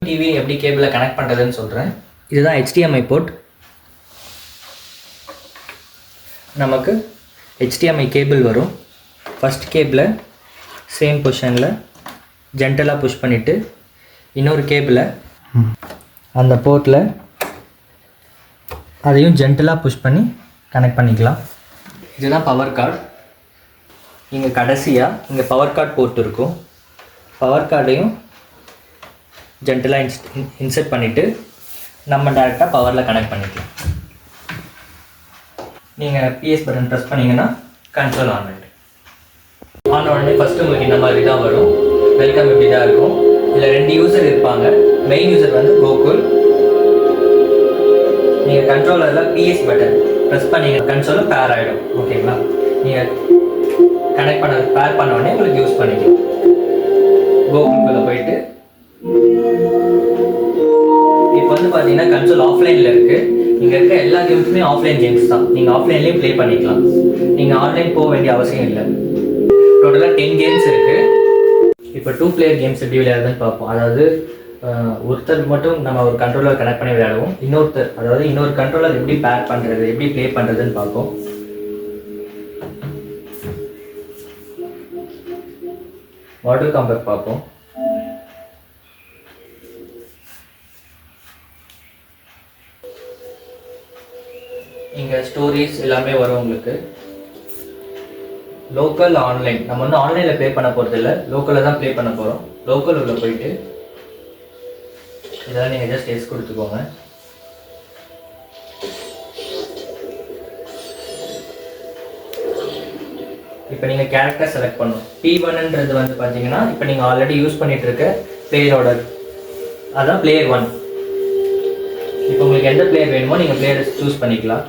TV எப்படி கேபிளில் connect பண்ணுறதுன்னு சொல்கிறேன். இதுதான் HDMI போர்ட். நமக்கு HDMI கேபிள் வரும். ஃபஸ்ட் கேபிளை சேம் பொசிஷனில் ஜென்டலாக புஷ் பண்ணிவிட்டு இன்னொரு கேபிளை அந்த போர்ட்டில் அதையும் ஜென்டலாக புஷ் பண்ணி கனெக்ட் பண்ணிக்கலாம். இதுதான் பவர் கார்டு. இங்கே கடைசியாக இங்கே பவர் கார்டு போர்ட் இருக்கும். பவர் கார்டையும் ஜென்டலாக இன்சர்ட் பண்ணிவிட்டு நம்ம டேரெக்டாக பவரில் கனெக்ட் பண்ணிக்கலாம். நீங்கள் PS பட்டன் ப்ரெஸ் பண்ணிங்கன்னா கன்சோல் ஆன் ஆகிடும். ஆன் உடனே ஃபஸ்ட்டு உங்களுக்கு இந்த மாதிரி தான் வரும். வெல்கம் இப்படி தான் இருக்கும். இதில் 2 யூசர் இருப்பாங்க. மெயின் யூசர் வந்து கோகுல். நீங்கள் கண்ட்ரோலரில் PS பட்டன் ப்ரெஸ் பண்ணிங்கன்னா கன்சோலும் பேர் ஆகிடும். ஓகேங்களா? நீங்கள் கனெக்ட் பண்ண பேர் பண்ண உடனே உங்களுக்கு யூஸ் பண்ணிக்கலாம். கோகுல்குள்ளே போயிட்டு இப்போ வந்து பார்த்தீங்கன்னா கன்சோல் ஆஃப்லைனில் இருக்குது. இங்கே இருக்க எல்லா கேம்ஸுமே ஆஃப்லைன் கேம்ஸ் தான். நீங்கள் ஆஃப்லைன்லேயும் ப்ளே பண்ணிக்கலாம். நீங்கள் ஆன்லைன் போக வேண்டிய அவசியம் இல்லை. டோட்டலாக 10 கேம்ஸ் இருக்குது. இப்போ 2 பிளேயர் கேம்ஸ் எப்படி விளையாடுறதுன்னு பார்ப்போம். அதாவது ஒருத்தர் மட்டும் நம்ம ஒரு கண்ட்ரோலர் கனெக்ட் பண்ணி விளையாடுவோம். இன்னொரு கண்ட்ரோலர் எப்படி பேர் பண்ணுறது, எப்படி ப்ளே பண்ணுறதுன்னு பார்ப்போம். மாடல் காம்பேக்ட் பார்ப்போம். இங்கே ஸ்டோரிஸ் எல்லாமே வரும் உங்களுக்கு. லோக்கல் ஆன்லைன், நம்ம வந்து ஆன்லைனில் ப்ளே பண்ண போகிறது இல்லை, லோக்கலில் தான் ப்ளே பண்ண போகிறோம். லோக்கல் உள்ள போயிட்டு இதெல்லாம் நீங்கள் ஜஸ்ட் எஸ் கொடுத்துக்கோங்க. இப்போ நீங்கள் கேரக்டர் செலக்ட் பண்ணணும். P1ன்றது வந்து பார்த்தீங்கன்னா இப்போ நீங்கள் ஆல்ரெடி யூஸ் பண்ணிகிட்டு இருக்க பிளேயரோட அதான் பிளேயர் 1. இப்போ உங்களுக்கு எந்த பிளேயர் வேணுமோ நீங்கள் பிளேயரை சூஸ் பண்ணிக்கலாம்.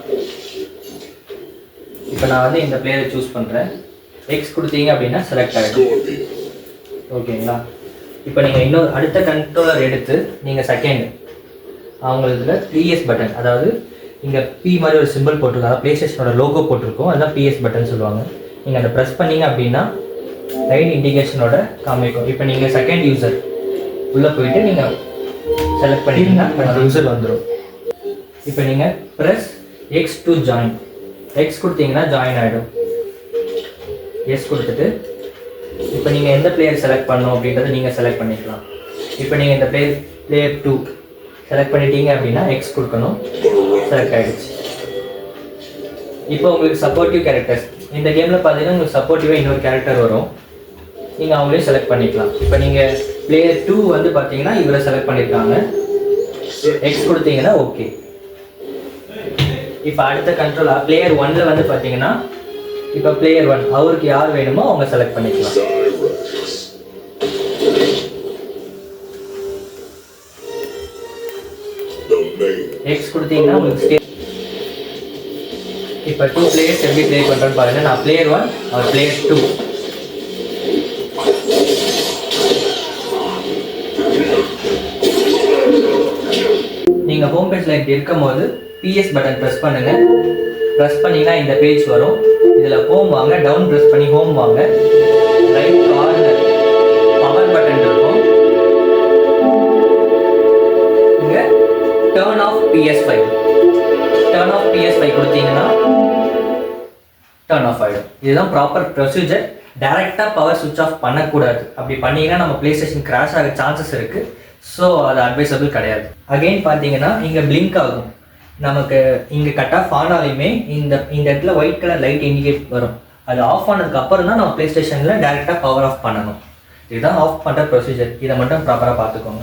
இப்போ நான் வந்து இந்த பிளேயரை சூஸ் பண்ணுறேன். எக்ஸ் கொடுத்தீங்க அப்படின்னா செலக்ட் ஆகிடும். ஓகேங்களா? இப்போ நீங்கள் இன்னொரு அடுத்த கண்ட்ரோலர் எடுத்து நீங்கள் செகண்ட் அவங்களுக்கு PS பட்டன், அதாவது இங்கே P மாதிரி ஒரு சிம்பிள் போட்டிருக்காங்க, ப்ளேஸ்டேஷனோட லோகோ போட்டிருக்கோம், அதுதான் PS பட்டன் சொல்லுவாங்க. நீங்கள் அதை ப்ரெஸ் பண்ணீங்க அப்படின்னா லைட் இண்டிகேஷனோட காமிக்கும். இப்போ நீங்கள் செகண்ட் யூசர் உள்ளே போயிட்டு நீங்கள் செலக்ட் பண்ணிங்கன்னா அந்த யூசர் வந்துடும். இப்போ நீங்கள் press X to join, X கொடுத்தீங்கன்னா ஜாயின் ஆகிடும். எஸ் கொடுத்துட்டு இப்போ நீங்கள் எந்த பிளேயர் செலக்ட் பண்ணணும் அப்படின்றத நீங்கள் செலக்ட் பண்ணிக்கலாம். இப்போ நீங்கள் இந்த பிளேயர் 2 செலக்ட் பண்ணிட்டீங்க அப்படின்னா எக்ஸ் கொடுக்கணும். செலக்ட் ஆகிடுச்சு. இப்போ உங்களுக்கு சப்போர்ட்டிவ் கேரக்டர்ஸ் இந்த கேமில் பார்த்தீங்கன்னா உங்களுக்கு சப்போர்ட்டிவாக இன்னொரு கேரக்டர் வரும். நீங்கள் அவங்களையும் செலக்ட் பண்ணிக்கலாம். இப்போ நீங்கள் பிளேயர் 2 வந்து பார்த்தீங்கன்னா இவரை செலக்ட் பண்ணியிருக்காங்க. எக்ஸ் கொடுத்தீங்கன்னா ஓகே. இப்போ அடுத்த கண்ட்ரோலாக பிளேயர் 1ல் வந்து பார்த்தீங்கன்னா இப்போ பிளேயர் 1 அவருக்கு யார் வேணுமோ அவங்க செலக்ட் பண்ணிக்கலாம். எக்ஸ் கொடுத்தீங்கன்னா உங்களுக்கு இப்போ 2 பிளேயர்ஸ் எப்படி ப்ளே பண்ணுறேன்னு பாருங்கள். நான் பிளேயர் 1 அவர் பிளேயர் 2. நீங்கள் ஹோம் பேஜில் இப்படி இருக்கும் போது PS பட்டன் ப்ரெஸ் பண்ணுங்கள். ப்ரெஸ் பண்ணிங்கன்னா இந்த பேஜ் வரும். இதில் ஹோம் வாங்க, டவுன் ப்ரெஸ் பண்ணி ஹோம் வாங்க. ரைட் கார்னர் பவர் பட்டன் இருக்கும். இங்கே டர்ன் ஆஃப் PS5 கொடுத்தீங்கன்னா டர்ன் ஆஃப் ஆகிடும். இதுதான் ப்ராப்பர் ப்ரொசீஜர். டைரெக்டாக பவர் சுவிட்ச் ஆஃப் பண்ணக்கூடாது. அப்படி பண்ணிங்கன்னா நம்ம ப்ளே ஸ்டேஷன் கிராஷ் ஆக சான்சஸ் இருக்குது. ஸோ அது அட்வைசபிள் கிடையாது. அகெயின் பார்த்தீங்கன்னா இங்கே பிளிங்க் ஆகும். நமக்கு இங்கே கட் ஆஃப் ஆனாலுமே இந்த இடத்துல ஒயிட் கலர் லைட் இண்டிகேட் வரும். அது ஆஃப் ஆனதுக்கு அப்புறம் தான் நம்ம ப்ளே ஸ்டேஷனில் டேரெக்டாக பவர் ஆஃப் பண்ணணும். இதுதான் ஆஃப் பண்ணுற ப்ரொசீஜர். இதை மட்டும் ப்ராப்பராக பார்த்துக்கோங்க.